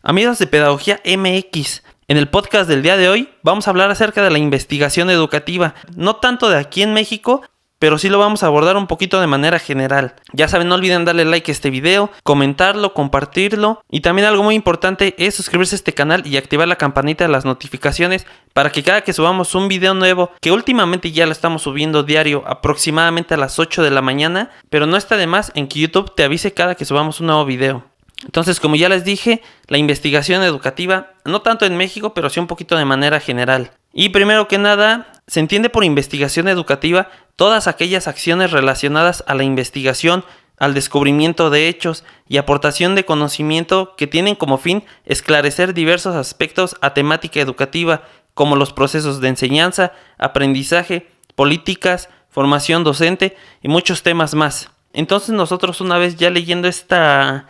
Amigos de Pedagogía MX, en el podcast del día de hoy vamos a hablar acerca de la investigación educativa, no tanto de aquí en México, pero sí lo vamos a abordar un poquito de manera general. Ya saben, no olviden darle like a este video, comentarlo, compartirlo y también algo muy importante es suscribirse a este canal y activar la campanita de las notificaciones para que cada que subamos un video nuevo, que últimamente ya lo estamos subiendo diario aproximadamente a las 8 de la mañana, pero no está de más en que YouTube te avise cada que subamos un nuevo video. Entonces, como ya les dije, la investigación educativa, no tanto en México, pero sí un poquito de manera general. Y primero que nada, se entiende por investigación educativa todas aquellas acciones relacionadas a la investigación, al descubrimiento de hechos y aportación de conocimiento que tienen como fin esclarecer diversos aspectos a temática educativa, como los procesos de enseñanza, aprendizaje, políticas, formación docente y muchos temas más. Entonces nosotros, una vez ya leyendo esta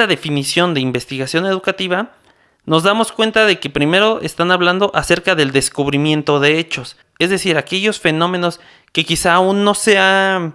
definición de investigación educativa, nos damos cuenta de que primero están hablando acerca del descubrimiento de hechos, es decir, aquellos fenómenos que quizá aún no se ha,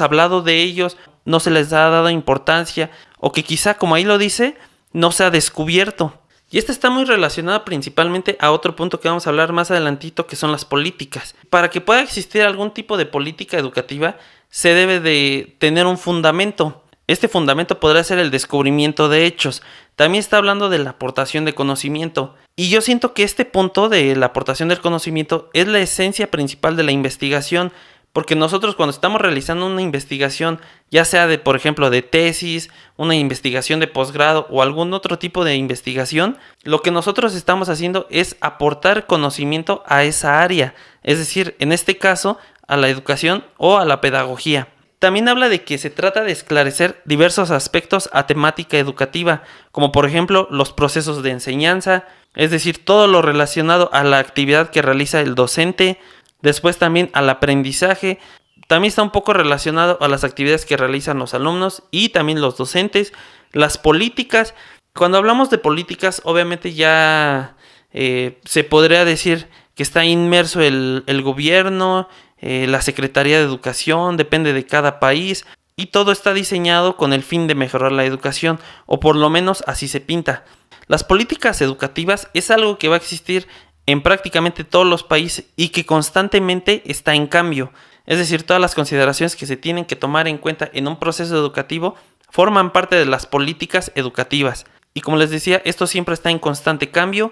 hablado de ellos, no se les ha dado importancia, o que quizá, como ahí lo dice, no se ha descubierto. Y esta está muy relacionada principalmente a otro punto que vamos a hablar más adelantito, que son las políticas. Para que pueda existir algún tipo de política educativa, se debe de tener un fundamento. Este fundamento podrá ser el descubrimiento de hechos. También está hablando de la aportación de conocimiento. Y yo siento que este punto de la aportación del conocimiento es la esencia principal de la investigación. Porque nosotros cuando estamos realizando una investigación, ya sea de, por ejemplo, de tesis, una investigación de posgrado o algún otro tipo de investigación, lo que nosotros estamos haciendo es aportar conocimiento a esa área. Es decir, en este caso, a la educación o a la pedagogía. También habla de que se trata de esclarecer diversos aspectos a temática educativa, como por ejemplo los procesos de enseñanza, es decir, todo lo relacionado a la actividad que realiza el docente. Después también al aprendizaje, también está un poco relacionado a las actividades que realizan los alumnos y también los docentes, las políticas. Cuando hablamos de políticas, obviamente ya se podría decir que está inmerso el gobierno, la Secretaría de Educación, depende de cada país, y todo está diseñado con el fin de mejorar la educación, o por lo menos así se pinta. Las políticas educativas es algo que va a existir en prácticamente todos los países y que constantemente está en cambio. Es decir, todas las consideraciones que se tienen que tomar en cuenta en un proceso educativo forman parte de las políticas educativas. Y como les decía, esto siempre está en constante cambio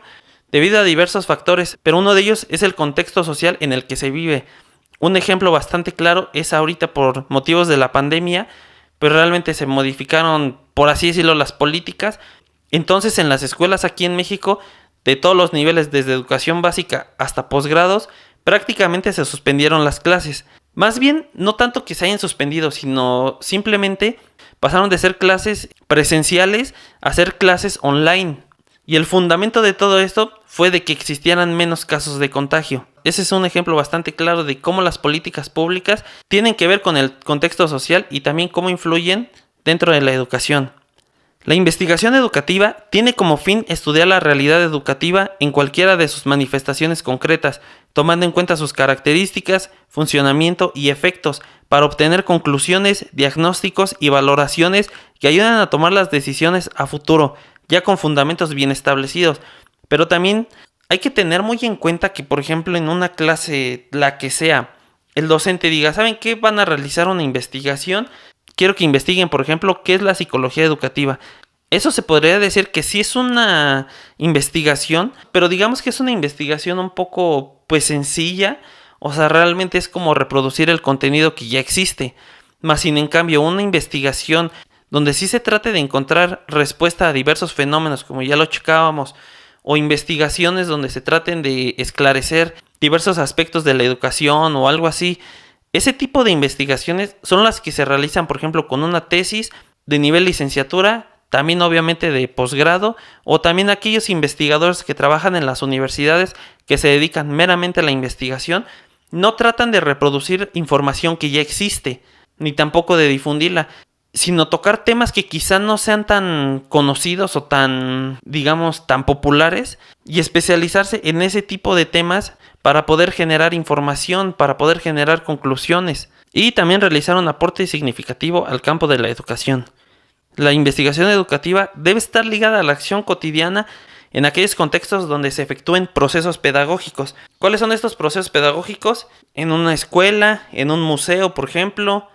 debido a diversos factores, pero uno de ellos es el contexto social en el que se vive. Un ejemplo bastante claro es ahorita por motivos de la pandemia, pero realmente se modificaron, por así decirlo, las políticas. Entonces en las escuelas aquí en México, de todos los niveles, desde educación básica hasta posgrados, prácticamente se suspendieron las clases. Más bien, no tanto que se hayan suspendido, sino simplemente pasaron de ser clases presenciales a ser clases online. Y el fundamento de todo esto fue de que existieran menos casos de contagio. Ese es un ejemplo bastante claro de cómo las políticas públicas tienen que ver con el contexto social y también cómo influyen dentro de la educación. La investigación educativa tiene como fin estudiar la realidad educativa en cualquiera de sus manifestaciones concretas, tomando en cuenta sus características, funcionamiento y efectos, para obtener conclusiones, diagnósticos y valoraciones que ayudan a tomar las decisiones a futuro, ya con fundamentos bien establecidos. Pero también hay que tener muy en cuenta que, por ejemplo, en una clase, la que sea, el docente diga, ¿saben qué? Van a realizar una investigación. Quiero que investiguen, por ejemplo, qué es la psicología educativa. Eso se podría decir que sí es una investigación, pero digamos que es una investigación un poco, sencilla. O sea, realmente es como reproducir el contenido que ya existe. Más sin en cambio, una investigación donde sí se trate de encontrar respuesta a diversos fenómenos, como ya lo checábamos, o investigaciones donde se traten de esclarecer diversos aspectos de la educación o algo así. Ese tipo de investigaciones son las que se realizan, por ejemplo, con una tesis de nivel licenciatura, también obviamente de posgrado, o también aquellos investigadores que trabajan en las universidades que se dedican meramente a la investigación, no tratan de reproducir información que ya existe, ni tampoco de difundirla, sino tocar temas que quizá no sean tan conocidos o tan populares, y especializarse en ese tipo de temas para poder generar información, para poder generar conclusiones y también realizar un aporte significativo al campo de la educación. La investigación educativa debe estar ligada a la acción cotidiana en aquellos contextos donde se efectúen procesos pedagógicos. ¿Cuáles son estos procesos pedagógicos? En una escuela, en un museo, por ejemplo,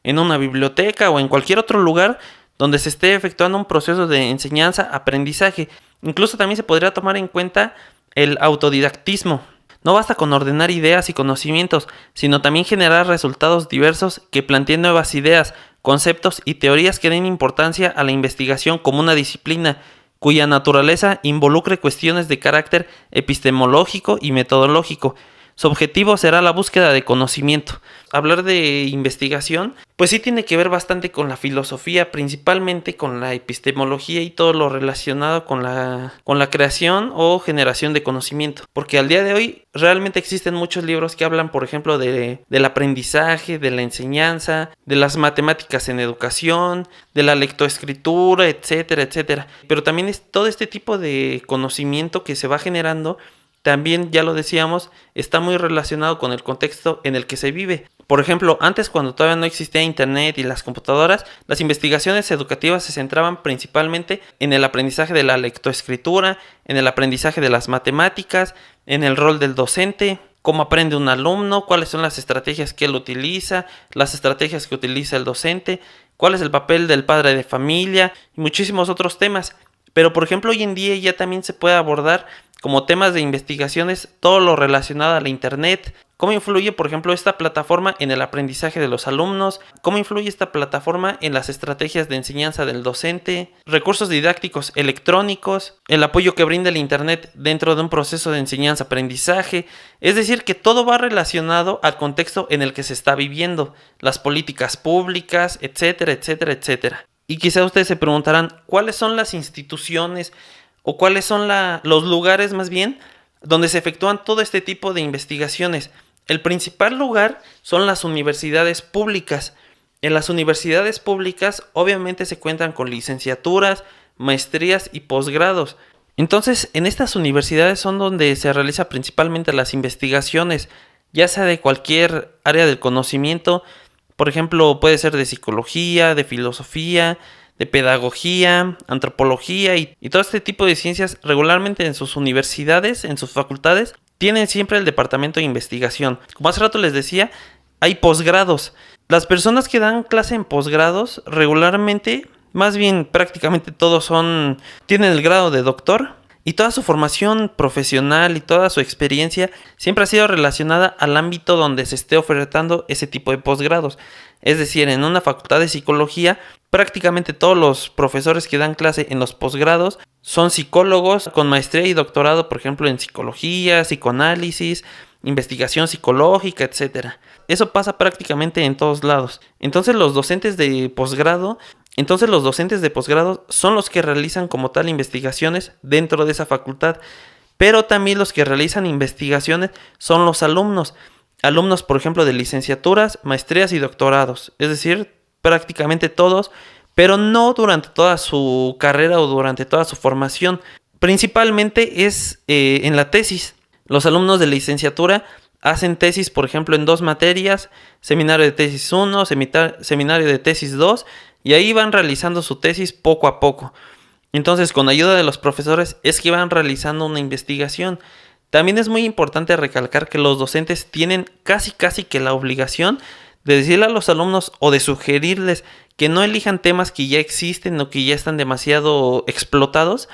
en una biblioteca o en cualquier otro lugar donde se esté efectuando un proceso de enseñanza-aprendizaje. Incluso también se podría tomar en cuenta el autodidactismo. No basta con ordenar ideas y conocimientos, sino también generar resultados diversos que planteen nuevas ideas, conceptos y teorías que den importancia a la investigación como una disciplina cuya naturaleza involucre cuestiones de carácter epistemológico y metodológico. Su objetivo será la búsqueda de conocimiento. Hablar de investigación, pues sí tiene que ver bastante con la filosofía, principalmente con la epistemología y todo lo relacionado con la creación o generación de conocimiento. Porque al día de hoy realmente existen muchos libros que hablan, por ejemplo, del aprendizaje, de la enseñanza, de las matemáticas en educación, de la lectoescritura, etcétera, etcétera. Pero también es todo este tipo de conocimiento que se va generando. También, ya lo decíamos, está muy relacionado con el contexto en el que se vive. Por ejemplo, antes, cuando todavía no existía internet y las computadoras, las investigaciones educativas se centraban principalmente en el aprendizaje de la lectoescritura, en el aprendizaje de las matemáticas, en el rol del docente, cómo aprende un alumno, cuáles son las estrategias que él utiliza, las estrategias que utiliza el docente, cuál es el papel del padre de familia y muchísimos otros temas. Pero, por ejemplo, hoy en día ya también se puede abordar como temas de investigaciones todo lo relacionado a la internet. ¿Cómo influye, por ejemplo, esta plataforma en el aprendizaje de los alumnos? ¿Cómo influye esta plataforma en las estrategias de enseñanza del docente? Recursos didácticos electrónicos, el apoyo que brinda el internet dentro de un proceso de enseñanza-aprendizaje. Es decir, que todo va relacionado al contexto en el que se está viviendo, las políticas públicas, etcétera, etcétera, etcétera. Y quizá ustedes se preguntarán, ¿cuáles son las instituciones o cuáles son los lugares más bien donde se efectúan todo este tipo de investigaciones? El principal lugar son las universidades públicas. En las universidades públicas obviamente se cuentan con licenciaturas, maestrías y posgrados. Entonces, en estas universidades son donde se realizan principalmente las investigaciones, ya sea de cualquier área del conocimiento. Por ejemplo, puede ser de psicología, de filosofía, de pedagogía, antropología y todo este tipo de ciencias. Regularmente en sus universidades, en sus facultades, tienen siempre el departamento de investigación. Como hace rato les decía, hay posgrados. Las personas que dan clase en posgrados regularmente, más bien prácticamente todos tienen el grado de doctor. Y toda su formación profesional y toda su experiencia siempre ha sido relacionada al ámbito donde se esté ofertando ese tipo de posgrados. Es decir, en una facultad de psicología, prácticamente todos los profesores que dan clase en los posgrados son psicólogos con maestría y doctorado, por ejemplo, en psicología, psicoanálisis, investigación psicológica, etc. Eso pasa prácticamente en todos lados. Entonces los docentes de posgrado son los que realizan como tal investigaciones dentro de esa facultad, pero también los que realizan investigaciones son los alumnos, por ejemplo, de licenciaturas, maestrías y doctorados, es decir, prácticamente todos, pero no durante toda su carrera o durante toda su formación. Principalmente es en la tesis. Los alumnos de licenciatura hacen tesis, por ejemplo, en 2 materias, seminario de tesis 1, seminario de tesis 2, y ahí van realizando su tesis poco a poco. Entonces, con ayuda de los profesores es que van realizando una investigación. También es muy importante recalcar que los docentes tienen casi que la obligación de decirle a los alumnos o de sugerirles que no elijan temas que ya existen o que ya están demasiado explotados,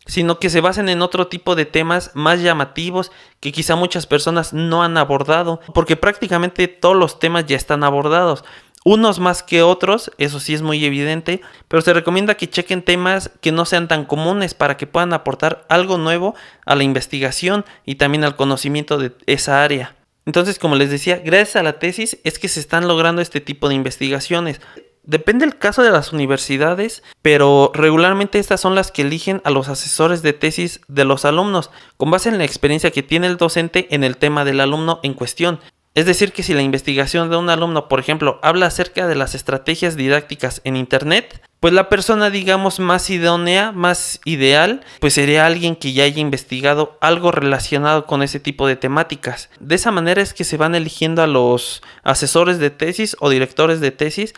sino que se basen en otro tipo de temas más llamativos que quizá muchas personas no han abordado, porque prácticamente todos los temas ya están abordados. Unos más que otros, eso sí es muy evidente, pero se recomienda que chequen temas que no sean tan comunes para que puedan aportar algo nuevo a la investigación y también al conocimiento de esa área. Entonces, como les decía, gracias a la tesis es que se están logrando este tipo de investigaciones. Depende del caso de las universidades, pero regularmente estas son las que eligen a los asesores de tesis de los alumnos, con base en la experiencia que tiene el docente en el tema del alumno en cuestión. Es decir, que si la investigación de un alumno, por ejemplo, habla acerca de las estrategias didácticas en internet, pues la persona, digamos, más idónea, más ideal, pues sería alguien que ya haya investigado algo relacionado con ese tipo de temáticas. De esa manera es que se van eligiendo a los asesores de tesis o directores de tesis,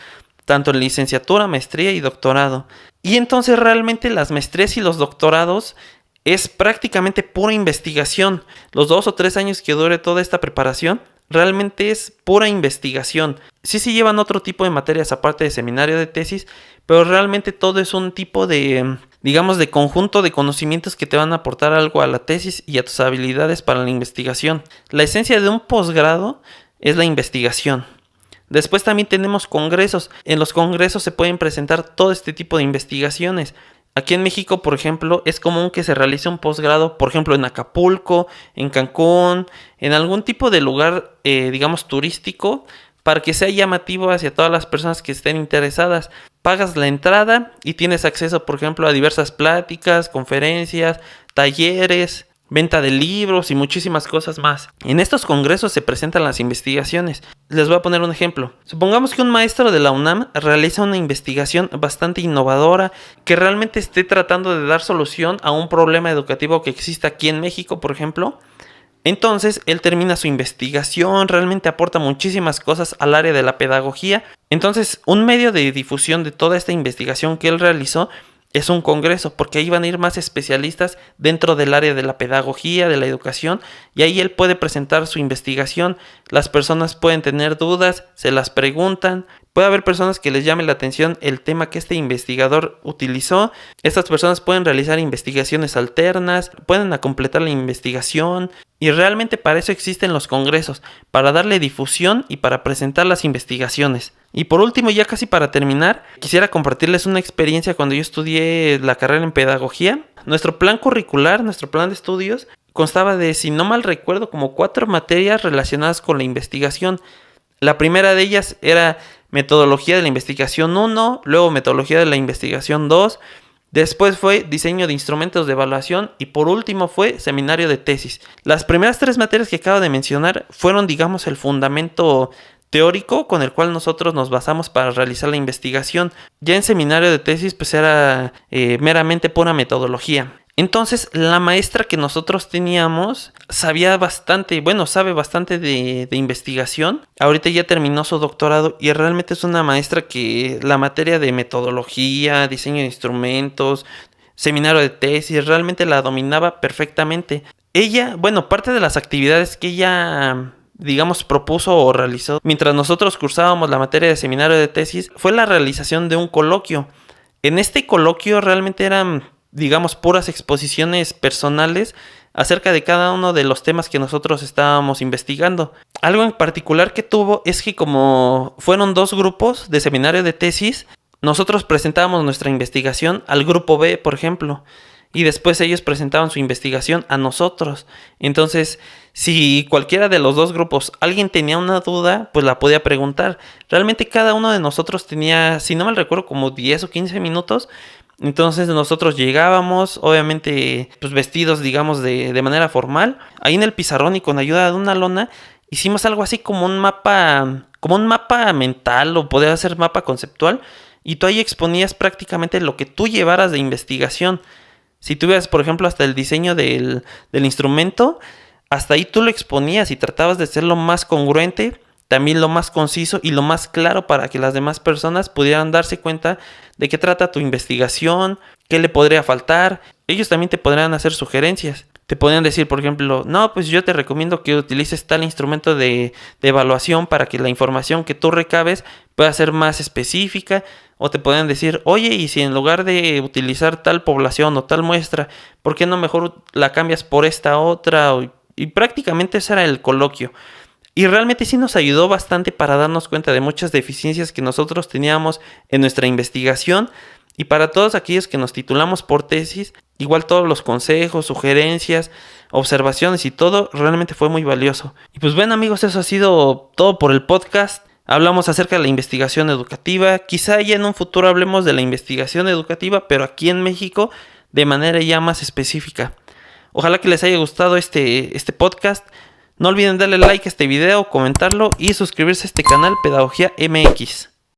tanto en licenciatura, maestría y doctorado. Y entonces realmente las maestrías y los doctorados es prácticamente pura investigación. Los 2 o 3 años que dure toda esta preparación realmente es pura investigación. Sí se llevan otro tipo de materias aparte de seminario de tesis, pero realmente todo es un tipo de, digamos, de conjunto de conocimientos que te van a aportar algo a la tesis y a tus habilidades para la investigación. La esencia de un posgrado es la investigación. Después también tenemos congresos. En los congresos se pueden presentar todo este tipo de investigaciones. Aquí en México, por ejemplo, es común que se realice un posgrado, por ejemplo, en Acapulco, en Cancún, en algún tipo de lugar, digamos, turístico, para que sea llamativo hacia todas las personas que estén interesadas. Pagas la entrada y tienes acceso, por ejemplo, a diversas pláticas, conferencias, talleres, venta de libros y muchísimas cosas más. En estos congresos se presentan las investigaciones. Les voy a poner un ejemplo. Supongamos que un maestro de la UNAM realiza una investigación bastante innovadora que realmente esté tratando de dar solución a un problema educativo que existe aquí en México, por ejemplo. Entonces él termina su investigación, realmente aporta muchísimas cosas al área de la pedagogía. Entonces un medio de difusión de toda esta investigación que él realizó es un congreso, porque ahí van a ir más especialistas dentro del área de la pedagogía, de la educación, y ahí él puede presentar su investigación. Las personas pueden tener dudas, se las preguntan. Puede haber personas que les llame la atención el tema que este investigador utilizó. Estas personas pueden realizar investigaciones alternas, pueden completar la investigación, y realmente para eso existen los congresos, para darle difusión y para presentar las investigaciones. Y por último, ya casi para terminar, quisiera compartirles una experiencia cuando yo estudié la carrera en pedagogía. Nuestro plan curricular, nuestro plan de estudios, constaba de, si no mal recuerdo, como 4 materias relacionadas con la investigación. La primera de ellas era metodología de la investigación 1, luego metodología de la investigación 2, después fue diseño de instrumentos de evaluación y por último fue seminario de tesis. Las primeras 3 materias que acabo de mencionar fueron, digamos, el fundamento teórico con el cual nosotros nos basamos para realizar la investigación. Ya en seminario de tesis pues era meramente pura metodología. Entonces la maestra que nosotros teníamos sabe bastante de investigación. Ahorita ya terminó su doctorado y realmente es una maestra que la materia de metodología, diseño de instrumentos, seminario de tesis, realmente la dominaba perfectamente. Ella, parte de las actividades que ella, digamos, propuso o realizó mientras nosotros cursábamos la materia de seminario de tesis fue la realización de un coloquio. En este coloquio realmente eran, digamos, puras exposiciones personales acerca de cada uno de los temas que nosotros estábamos investigando. Algo en particular que tuvo es que como fueron 2 grupos de seminario de tesis, nosotros presentábamos nuestra investigación al grupo B, por ejemplo, y después ellos presentaban su investigación a nosotros. Entonces, si cualquiera de los 2 grupos alguien tenía una duda, pues la podía preguntar. Realmente cada uno de nosotros tenía, si no mal recuerdo, como 10 o 15 minutos. Entonces nosotros llegábamos, obviamente, pues vestidos, digamos, de manera formal. Ahí en el pizarrón y con ayuda de una lona, hicimos algo así como un mapa mental, o podía ser mapa conceptual. Y tú ahí exponías prácticamente lo que tú llevaras de investigación. Si tuvieras, por ejemplo, hasta el diseño del instrumento, hasta ahí tú lo exponías y tratabas de ser lo más congruente, también lo más conciso y lo más claro para que las demás personas pudieran darse cuenta de qué trata tu investigación, qué le podría faltar. Ellos también te podrían hacer sugerencias. Te podrían decir, por ejemplo, no, pues yo te recomiendo que utilices tal instrumento de evaluación para que la información que tú recabes pueda ser más específica. O te podrían decir, oye, y si en lugar de utilizar tal población o tal muestra, ¿por qué no mejor la cambias por esta otra? Y prácticamente ese era el coloquio. Y realmente sí nos ayudó bastante para darnos cuenta de muchas deficiencias que nosotros teníamos en nuestra investigación. Y para todos aquellos que nos titulamos por tesis, igual todos los consejos, sugerencias, observaciones y todo realmente fue muy valioso. Y pues bueno, amigos, eso ha sido todo por el podcast. Hablamos acerca de la investigación educativa. Quizá ya en un futuro hablemos de la investigación educativa, pero aquí en México de manera ya más específica. Ojalá que les haya gustado este podcast. No olviden darle like a este video, comentarlo y suscribirse a este canal Pedagogía MX.